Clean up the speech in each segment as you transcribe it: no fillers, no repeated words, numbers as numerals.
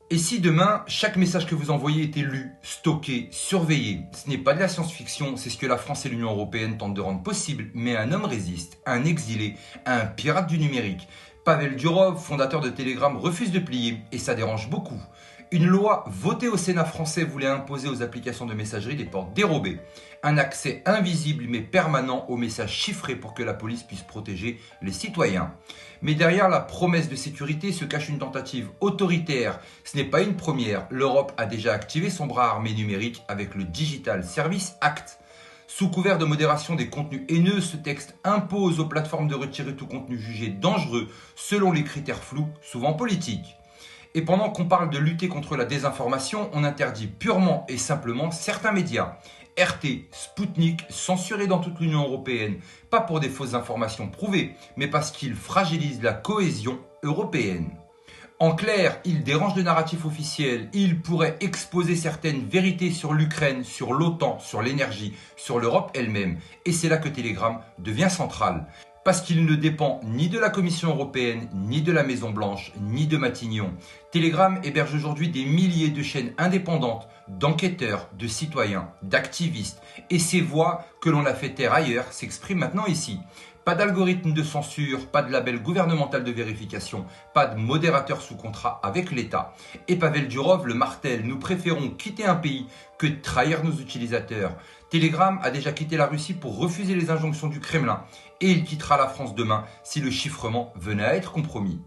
Et si demain, chaque message que vous envoyez était lu, stocké, surveillé? Ce n'est pas de la science-fiction, c'est ce que la France et l'Union européenne tentent de rendre possible, mais un homme résiste, un exilé, un pirate du numérique. Pavel Durov, fondateur de Telegram, refuse de plier, et ça dérange beaucoup. Une loi votée au Sénat français voulait imposer aux applications de messagerie des portes dérobées, un accès invisible mais permanent aux messages chiffrés pour que la police puisse protéger les citoyens. Mais derrière la promesse de sécurité se cache une tentative autoritaire. Ce n'est pas une première, l'Europe a déjà activé son bras armé numérique avec le Digital Service Act. Sous couvert de modération des contenus haineux, ce texte impose aux plateformes de retirer tout contenu jugé dangereux selon les critères flous, souvent politiques. Et pendant qu'on parle de lutter contre la désinformation, on interdit purement et simplement certains médias. RT, Sputnik, censurés dans toute l'Union européenne, pas pour des fausses informations prouvées, mais parce qu'ils fragilisent la cohésion européenne. En clair, ils dérangent le narratif officiel, ils pourraient exposer certaines vérités sur l'Ukraine, sur l'OTAN, sur l'énergie, sur l'Europe elle-même. Et c'est là que Telegram devient central. Parce qu'il ne dépend ni de la Commission européenne, ni de la Maison-Blanche, ni de Matignon. Telegram héberge aujourd'hui des milliers de chaînes indépendantes, d'enquêteurs, de citoyens, d'activistes. Et ces voix que l'on a fait taire ailleurs s'expriment maintenant ici. Pas d'algorithme de censure, pas de label gouvernemental de vérification, pas de modérateur sous contrat avec l'État. Et Pavel Durov le martèle, nous préférons quitter un pays que de trahir nos utilisateurs. Telegram a déjà quitté la Russie pour refuser les injonctions du Kremlin et il quittera la France demain si le chiffrement venait à être compromis.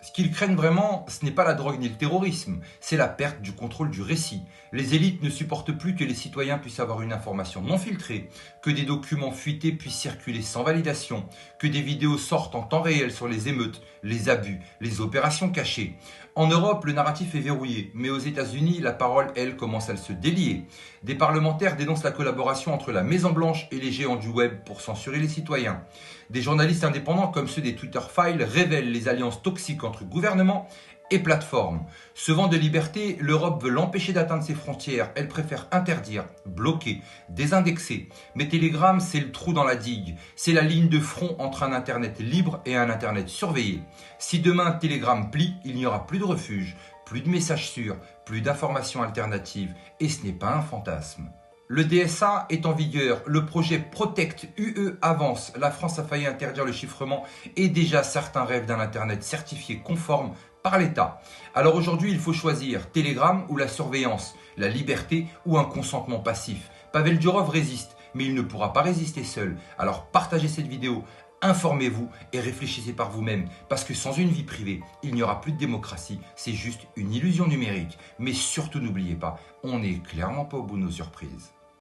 Ce qu'ils craignent vraiment, ce n'est pas la drogue ni le terrorisme, c'est la perte du contrôle du récit. Les élites ne supportent plus que les citoyens puissent avoir une information non filtrée, que des documents fuités puissent circuler sans validation, que des vidéos sortent en temps réel sur les émeutes, les abus, les opérations cachées. En Europe, le narratif est verrouillé, mais aux États-Unis, la parole, elle, commence à se délier. Des parlementaires dénoncent la collaboration entre la Maison-Blanche et les géants du web pour censurer les citoyens. Des journalistes indépendants comme ceux des Twitter Files révèlent les alliances toxiques entre gouvernements et plateformes. Se vent de liberté, l'Europe veut l'empêcher d'atteindre ses frontières. Elle préfère interdire, bloquer, désindexer. Mais Telegram, c'est le trou dans la digue. C'est la ligne de front entre un Internet libre et un Internet surveillé. Si demain Telegram plie, il n'y aura plus de refuge, plus de messages sûrs, plus d'informations alternatives. Et ce n'est pas un fantasme. Le DSA est en vigueur, le projet Protect UE avance, la France a failli interdire le chiffrement et déjà certains rêvent d'un Internet certifié conforme par l'État. Alors aujourd'hui, il faut choisir Telegram ou la surveillance, la liberté ou un consentement passif. Pavel Durov résiste, mais il ne pourra pas résister seul. Alors partagez cette vidéo, informez-vous et réfléchissez par vous-même. Parce que sans une vie privée, il n'y aura plus de démocratie. C'est juste une illusion numérique. Mais surtout n'oubliez pas, on n'est clairement pas au bout de nos surprises.